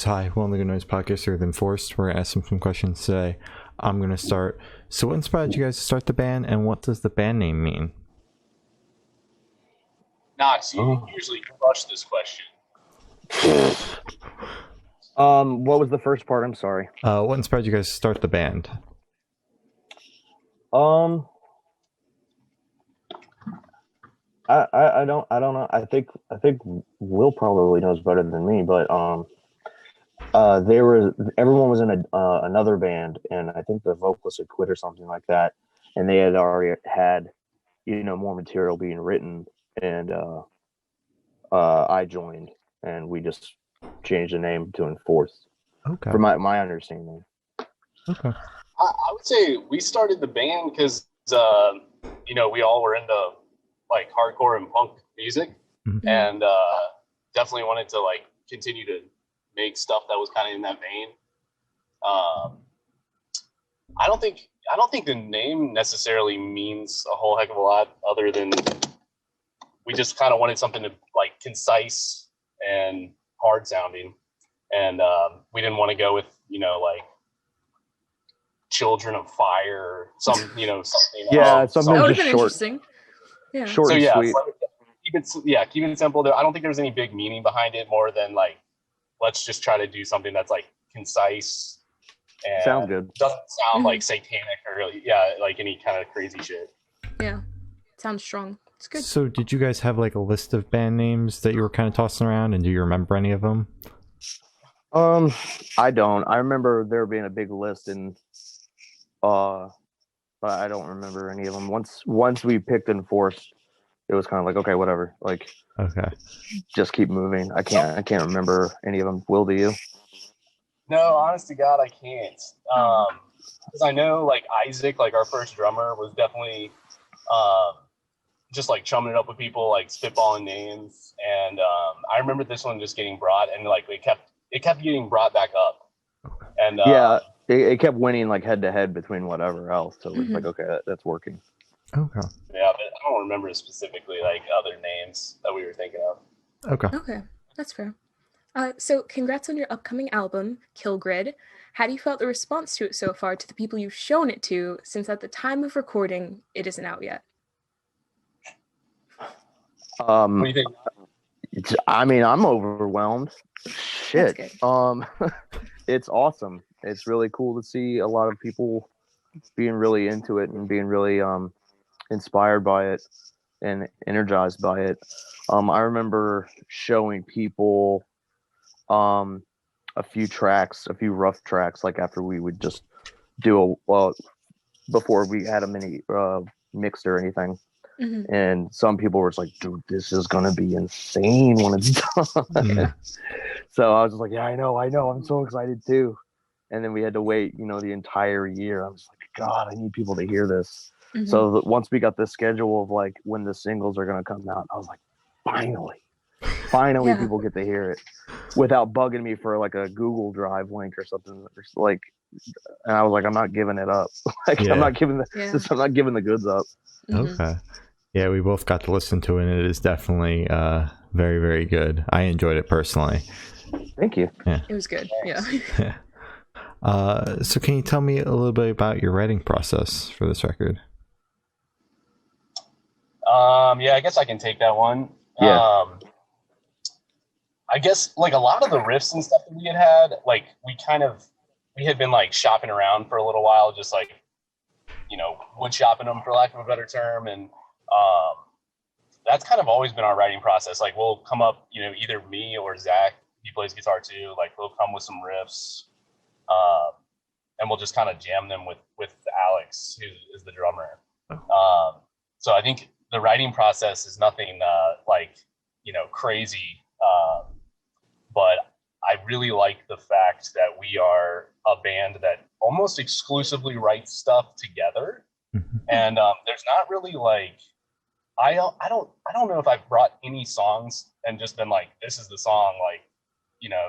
So hi, we're on the Good Noise Podcast here with Enforced. We're going to ask some questions today. I'm going to start. So what inspired you guys to start the band, and what does the band name mean? Knox, you usually crush this question. What was the first part? I'm sorry. What inspired you guys to start the band? I don't know. I think Will probably knows better than me, but everyone was in another band, and I think the vocalist had quit or something like that, and they had already had more material being written, and I joined, and we just changed the name to Enforced. Okay. From my understanding. Okay. I would say we started the band because we all were into like hardcore and punk music, Mm-hmm. and definitely wanted to like continue to make stuff that was kind of in that vein. I don't think the name necessarily means a whole heck of a lot, other than we just kind of wanted something to like concise and hard sounding, and we didn't want to go with like Children of Fire or something. Yeah, something That would have just been short, interesting. Yeah. short So and yeah, sweet. keep it simple. I don't think there's any big meaning behind it, more than like let's just try to do something that's like concise and Sounds good. doesn't sound like satanic or like any kind of crazy shit. Yeah. Sounds strong. It's good. So did you guys have like a list of band names that you were kind of tossing around, and do you remember any of them? I don't. I remember there being a big list, and but I don't remember any of them. Once we picked Enforced, it was kind of like, okay, whatever. Like, Okay. just keep moving. I can't remember any of them. Will, do you? No, honest to God, I can't. Because I know like Isaac, like our first drummer, was definitely just like chumming it up with people, like spitballing names. And I remember this one just getting brought, and like it kept getting brought back up. And Yeah, it kept winning like head to head between whatever else. So it's like, okay, that's working. Okay. Yeah, but I don't remember specifically like other names that we were thinking of. Okay. Okay. That's fair. So congrats on your upcoming album, Kill Grid. How do you felt the response to it so far to the people you've shown it to, since at the time of recording, it isn't out yet? What do you think? I mean, I'm overwhelmed. Shit. That's good. It's awesome. It's really cool to see a lot of people being really into it and being really inspired by it and energized by it. I remember showing people a few rough tracks, like after we would just do before we had them any mixed or anything. Mm-hmm. And some people were just like, dude, this is gonna be insane when it's done. So I was just like, yeah, I know, I'm so excited too. And then we had to wait the entire year. I was like, God, I need people to hear this. Mm-hmm. So once we got the schedule of like when the singles are gonna come out, I was like, finally Yeah. people get to hear it without bugging me for like a Google Drive link or something. Like, and I was like, I'm not giving it up. Like, Yeah. I'm not giving the goods up. Mm-hmm. Okay. Yeah, we both got to listen to it, and it is definitely very, very good. I enjoyed it personally. Thank you. Yeah. It was good. Yeah. So can you tell me a little bit about your writing process for this record? Yeah, I guess I can take that one. Yeah. I guess like a lot of the riffs and stuff that we had, like we had been like shopping around for a little while, just like wood shopping them, for lack of a better term, and that's kind of always been our writing process. Like we'll come up, either me or Zach, he plays guitar too, like we'll come with some riffs, and we'll just kind of jam them with Alex, who is the drummer. So I think the writing process is nothing crazy, but I really like the fact that we are a band that almost exclusively writes stuff together. Mm-hmm. And there's not really like I don't know if I've brought any songs and just been like, this is the song, like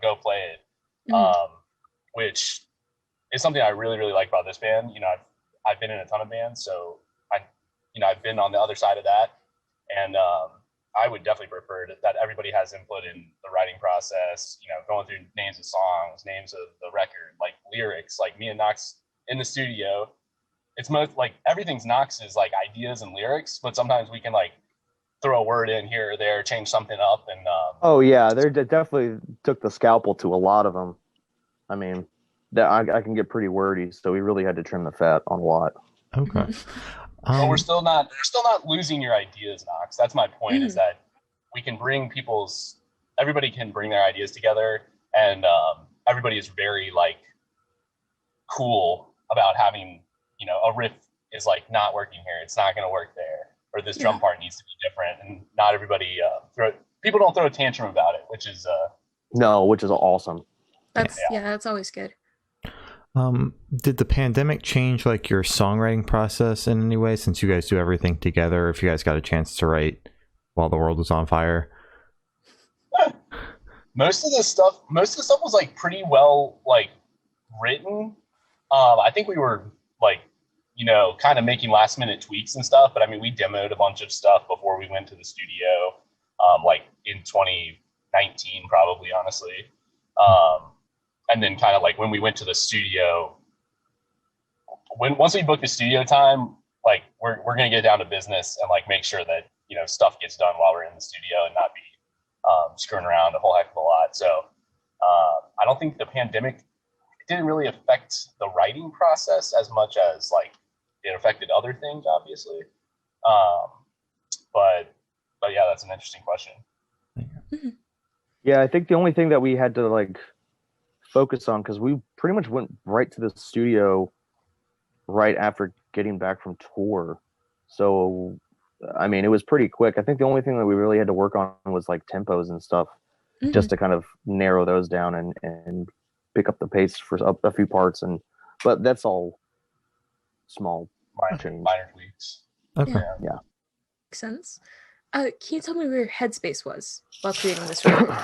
go play it. Mm-hmm. Which is something I really, really like about this band. I've been in a ton of bands, so I've been on the other side of that, and I would definitely prefer that everybody has input in the writing process, going through names of songs, names of the record, like lyrics. Like me and Knox in the studio, it's most like everything's Knox's like ideas and lyrics, but sometimes we can like throw a word in here or there, change something up, and Oh yeah, they definitely took the scalpel to a lot of them. I mean, that I can get pretty wordy, so we really had to trim the fat on a lot. Okay. but we're still not losing your ideas, Knox. That's my point. Is that we can bring everybody can bring their ideas together, and everybody is very like cool about having a riff is like not working here. It's not going to work there, or this drum part needs to be different, and not everybody people don't throw a tantrum about it, which is awesome. That's always good. Did the pandemic change like your songwriting process in any way, since you guys do everything together? If you guys got a chance to write while the world was on fire? Most of the stuff was like pretty well like written. I think we were like, kind of making last minute tweaks and stuff, but I mean, we demoed a bunch of stuff before we went to the studio, like in 2019, probably, honestly. And then kind of like when we went to the studio, once we booked the studio time, like we're going to get down to business and like make sure that, stuff gets done while we're in the studio and not be screwing around a whole heck of a lot. So I don't think the pandemic didn't really affect the writing process as much as like it affected other things, obviously. But yeah, that's an interesting question. Yeah, I think the only thing that we had to like focus on, because we pretty much went right to the studio right after getting back from tour. So, I mean, it was pretty quick. I think the only thing that we really had to work on was like tempos and stuff, just to kind of narrow those down and pick up the pace for a few parts. But that's all small minor tweaks. Okay. Yeah. Makes sense. Can you tell me where your headspace was while creating this record?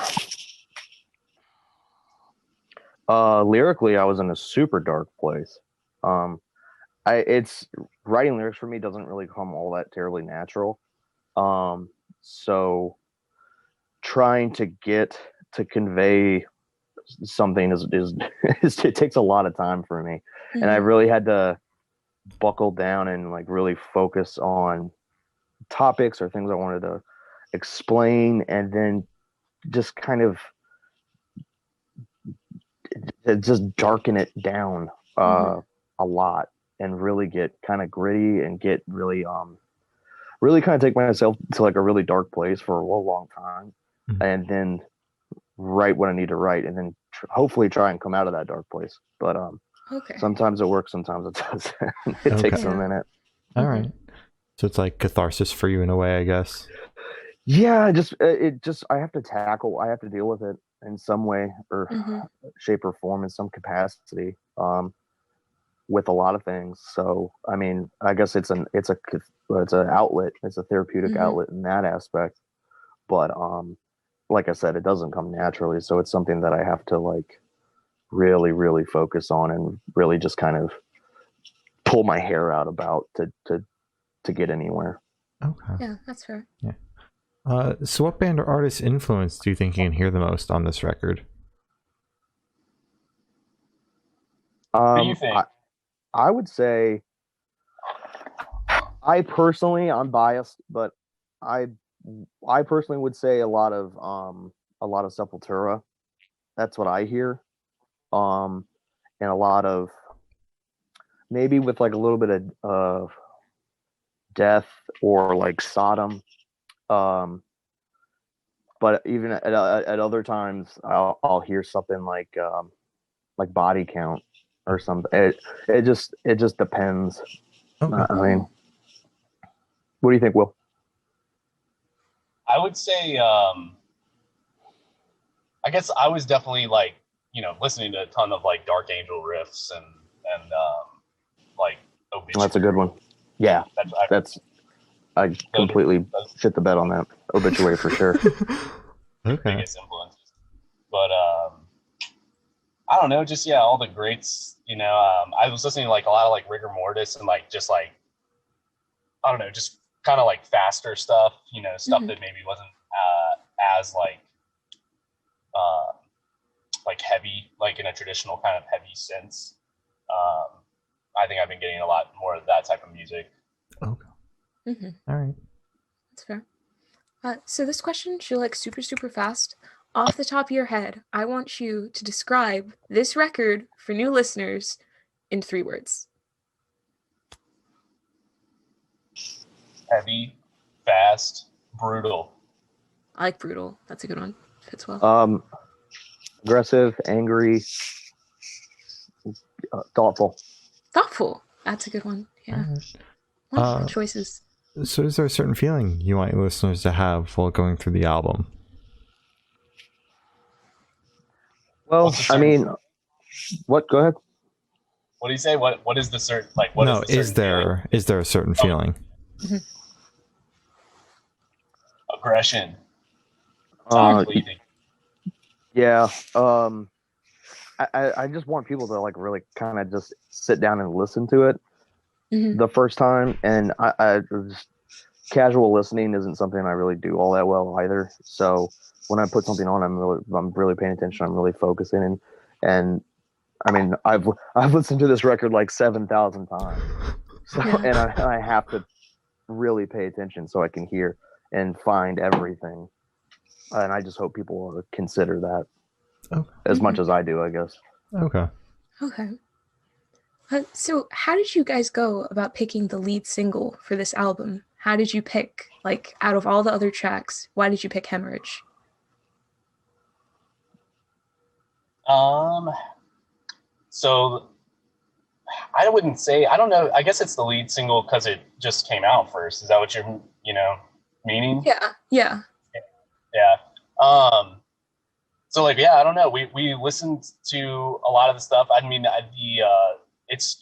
Lyrically, I was in a super dark place. It's writing lyrics for me doesn't really come all that terribly natural. So trying to convey something is it takes a lot of time for me, and I really had to buckle down and like really focus on topics or things I wanted to explain, and then just kind of just darken it down a lot and really get kind of gritty and get really kind of take myself to like a really dark place for a long time, and then write what I need to write, and then hopefully try and come out of that dark place. But sometimes it works, sometimes it doesn't. It takes a minute. All right. So it's like catharsis for you in a way, I guess. Yeah, I have to deal with it in some way or shape or form, in some capacity, with a lot of things. So, I mean, I guess it's an outlet. It's a therapeutic outlet in that aspect. But, like I said, it doesn't come naturally. So it's something that I have to like really, really focus on and really just kind of pull my hair out about to get anywhere. Okay. Yeah, that's fair. Yeah. So what band or artist influence do you think you can hear the most on this record? What do you think? I would say, I'm biased, but I personally would say a lot of Sepultura. That's what I hear. And a lot of, maybe with like a little bit of Death or like Sodom. But even at other times, I'll hear something like Body Count or something. It just depends. Okay. I mean, what do you think, Will? I would say, I guess I was definitely like, listening to a ton of like Dark Angel riffs and like Obituary. That's a good one. Yeah, I completely shit the bed on that. Obituary for sure. Okay. Biggest influences. But I don't know, just all the greats. I was listening to like a lot of like Rigor Mortis and like just like, I don't know, just kind of like faster stuff, stuff Mhm. that maybe wasn't as like heavy, like in a traditional kind of heavy sense. I think I've been getting a lot more of that type of music. Okay. Mm-hmm. All right. That's fair. So this question should like super, super fast. Off the top of your head, I want you to describe this record for new listeners in 3 words. Heavy, fast, brutal. I like brutal. That's a good one. Fits well. Aggressive, angry, thoughtful. Thoughtful. That's a good one. Yeah. All right. Good choices. So is there a certain feeling you want your listeners to have while going through the album? Well, I mean, what? Go ahead. What do you say? What is the certain like? No, is there a certain feeling? Mm-hmm. Aggression. Bleeding. Yeah. I just want people to like really kind of just sit down and listen to it the first time, and I just, casual listening isn't something I really do all that well either. So when I put something on, I'm really paying attention. I'm really focusing, and I mean I've listened to this record like 7,000 times, so and I have to really pay attention so I can hear and find everything, and I just hope people will consider that as much as I do, I guess. Okay. So how did you guys go about picking the lead single for this album? How did you pick, like, out of all the other tracks, why did you pick Hemorrhage? So I wouldn't say, I don't know. I guess it's the lead single because it just came out first. Is that what you're, meaning? Yeah. So like, I don't know. We listened to a lot of the stuff. I mean, it's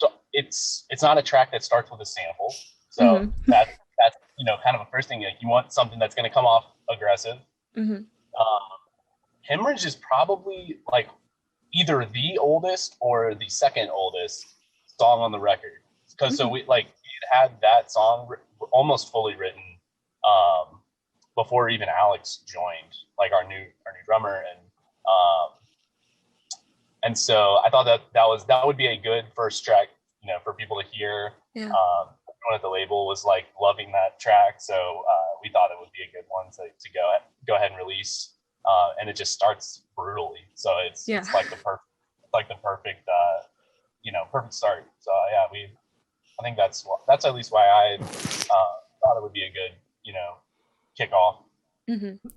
not a track that starts with a sample. So that's kind of a first thing. Like, you want something that's going to come off aggressive. Hemorrhage is probably like either the oldest or the second oldest song on the record, because so we had that song almost fully written before even Alex joined, like our new drummer, and so I thought that would be a good first track, for people to hear. Everyone at the label was like loving that track, so we thought it would be a good one to go ahead and release. And it just starts brutally, so it's like the perfect perfect start. So I think that's at least why I thought it would be a good kickoff.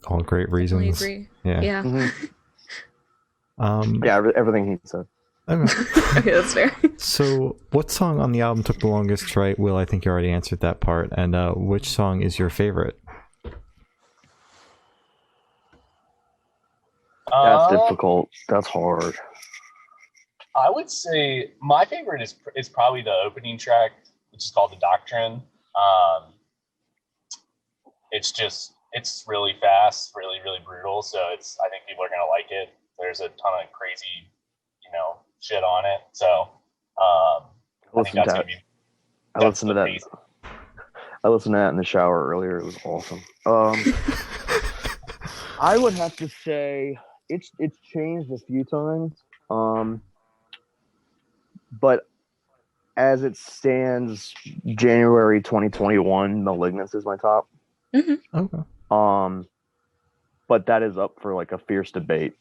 All great reasons. Agree. Yeah. Everything he said. Okay, that's fair. So what song on the album took the longest to write? Will, I think you already answered that part. And which song is your favorite? That's difficult. That's hard. I would say my favorite is probably the opening track, which is called The Doctrine. It's really fast, really, really brutal. So I think people are going to like it. There's a ton of crazy, shit on it. So I think that's going to be. I listened to that. I listened to that in the shower earlier. It was awesome. I would have to say it's changed a few times. But as it stands, January 2021, Malignance is my top. Okay. But that is up for like a fierce debate,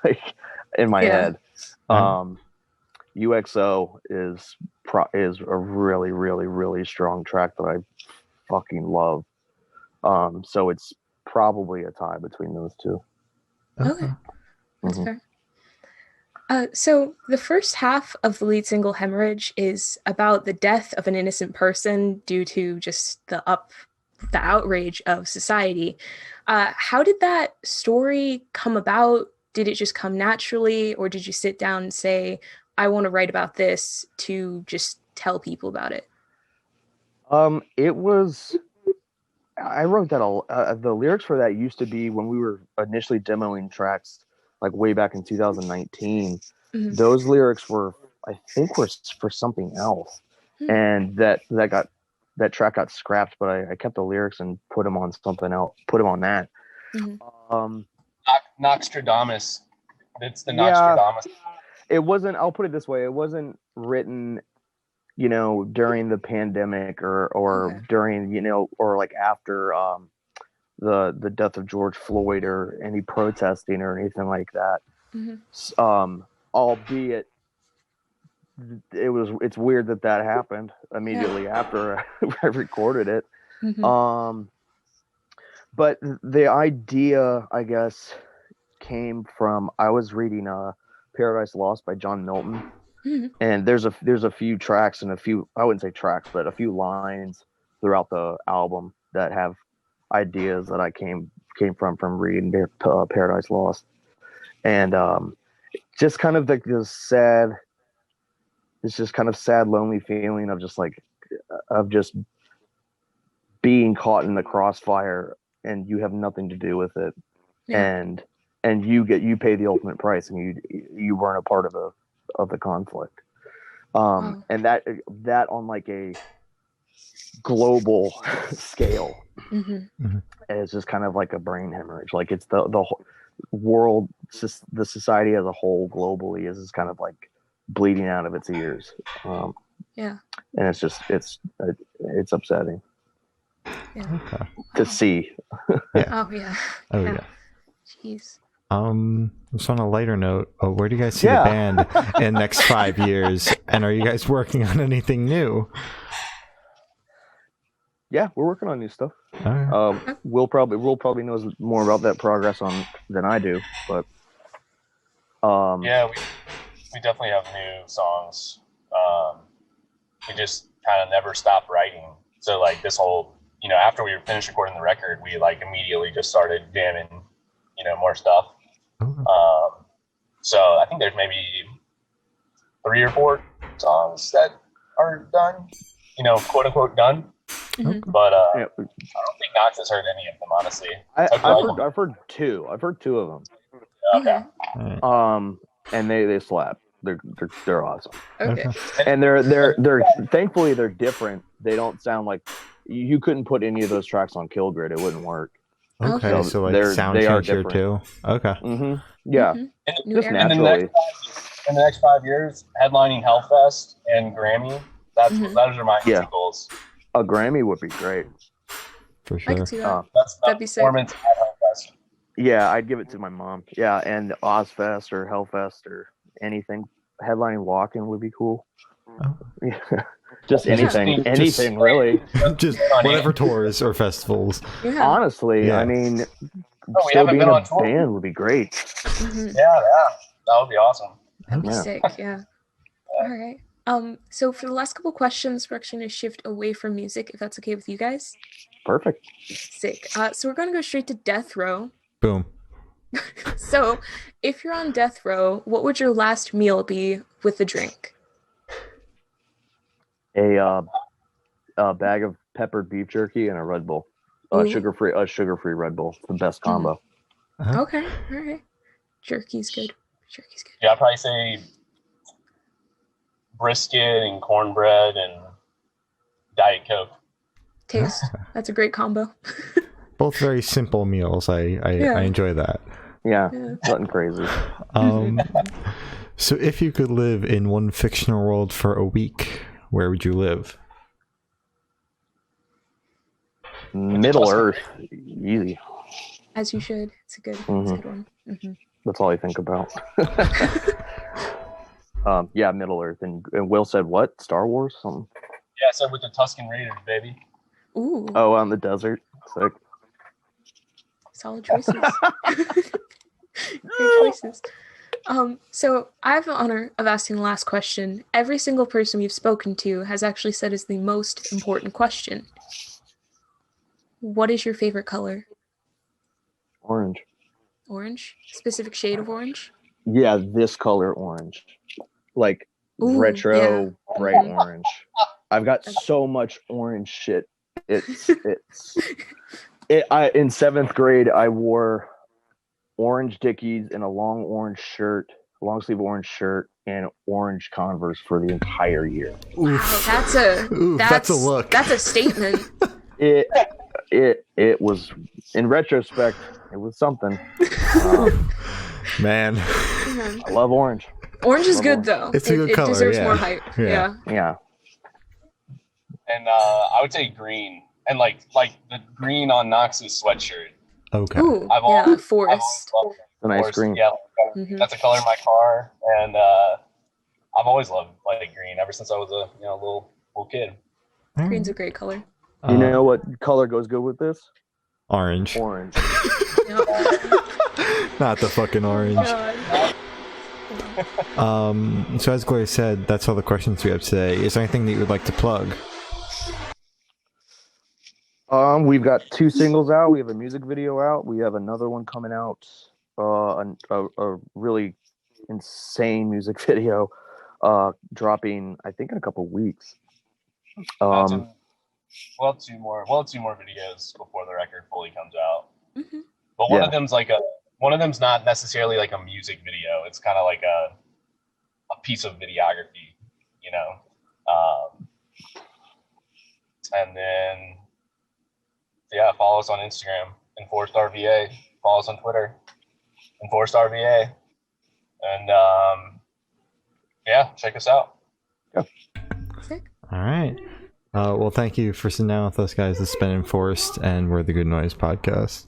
like in my head. UXO is a really, really, really strong track that I fucking love. So it's probably a tie between those two. Okay. That's fair. So the first half of the lead single Hemorrhage is about the death of an innocent person due to just the outrage of society. How did that story come about? Did it just come naturally, or did you sit down and say, I want to write about this to just tell people about it? It was, I wrote that, the lyrics for that used to be when we were initially demoing tracks, like way back in 2019. Those lyrics were for something else. And that got that track got scrapped, but I kept the lyrics and put them on something else. Put them on that. Mhm. Nostradamus. It's the Yeah. Nostradamus. It wasn't. I'll put it this way: it wasn't written, you know, during the pandemic or Okay. during, you know, or like after the death of George Floyd or any protesting or anything like that. Mhm. Albeit it's weird that happened immediately after I recorded it. Mhm. But the idea, I guess, came from, I was reading Paradise Lost by John Milton, Mhm. and there's a few tracks and a few, I wouldn't say tracks, but a few lines throughout the album that have ideas that I came from reading Paradise Lost, and just kind of like this sad, it's just kind of sad, lonely feeling of just being caught in the crossfire and you have nothing to do with it, Yeah. and you pay the ultimate price and you weren't a part of the conflict. Wow. And that on like a global scale, Mhm. is just kind of like a brain hemorrhage. Like it's the whole world, the society as a whole globally is kind of like bleeding out of its ears. Yeah. And it's just it's upsetting Yeah. to see. Yeah. Oh yeah. Oh yeah. Jeez. Just on a lighter note, where do you guys see Yeah. the band in the next 5 years? And are you guys working on anything new? Yeah, we're working on new stuff. All right. We'll probably know more about that progress than I do, but Yeah, we definitely have new songs. We just kind of never stopped writing. So like this whole, you know, after we finished recording the record, we like immediately just started jamming, you know, more stuff. So I think there's maybe 3 or 4 songs that are done, you know, quote unquote done. Mhm. But yeah, I don't think Knox has heard any of them, honestly. I've heard 2. I've heard 2 of them. Okay. And they slap. They're awesome. Okay. And they're thankfully they're different. They don't sound like, you couldn't put any of those tracks on Kill Grid. It wouldn't work. Okay, so like sound they are change here different. too. Okay. Yeah. Mhm. And New Just era. naturally. in the next 5 years, headlining Hellfest and Grammy, those are my Yeah. two goals. A Grammy would be great. For I sure. can see that. That's That'd be sick. performance at Hellfest. Yeah, I'd give it to my mom. Yeah, and Ozfest or Hellfest or anything. Headlining Walk-In would be cool. Oh. Yeah. Just Yeah. anything, Just- really. Just whatever tours or festivals. Yeah. Honestly, Yeah. I mean, we still haven't being been a on tour. band would be great. Mhm. Yeah, that would be awesome. That'd be Yeah. sick. Yeah. All right. So for the last couple questions, we're actually going to shift away from music, if that's okay with you guys. Perfect. Sick. So we're going to go straight to death row. Boom. So if you're on death row, what would your last meal be with a drink? A bag of peppered beef jerky and a Red Bull. Ooh. Sugar-free Red Bull. It's the best combo. Okay. All right. Jerky's good. Yeah, I'd probably say brisket and cornbread and Diet Coke. Taste. That's a great combo. Both very simple meals. I enjoy that. Yeah, nothing crazy. So if you could live in one fictional world for a week, where would you live? Middle Earth, easy. As you should. It's a good one. That's all I think about. Yeah, Middle Earth. And Will said what? Star Wars? Something? Yeah, so with the Tuscan Raiders, baby. Ooh. Oh, on the desert. Sick. Solid choices. Great choices. So I have the honor of asking the last question. Every single person we've spoken to has actually said is the most important question. What is your favorite color? Orange. Orange? Specific shade of orange? Yeah, this color orange. Like Ooh, retro yeah. bright orange. I've got so much orange shit. In 7th grade I wore orange Dickies and a long orange shirt long sleeve orange shirt, and orange Converse for the entire year. Wow, that's a look. That's a statement. It was, in retrospect, it was something. Man, I love orange. Orange is good though. It's a good color. It deserves yeah. more hype. Yeah. Yeah. And I would say green, and like the green on Knox's sweatshirt. Okay. Ooh, I've always forest. loved A nice forest. green. Yeah, Mhm. that's a color in my car, and I've always loved like green ever since I was a little kid. Green's a great color. You know what color goes good with this? Orange. Orange. Not the fucking orange. So as Gloria said, that's all the questions we have today. Is there anything that you would like to plug? We've got 2 singles out. We have a music video out. We have another one coming out. A really insane music video, dropping I think in a couple weeks. We'll have two more videos before the record fully comes out. Mm-hmm. But one of them's not necessarily like a music video. It's kind of like a piece of videography, you know. And then follow us on Instagram, EnforcedRVA. Follow us on Twitter, EnforcedRVA. And check us out. Sick. All right. Well, thank you for sitting down with us, guys. This has been Enforced, and we're the Good Noise Podcast.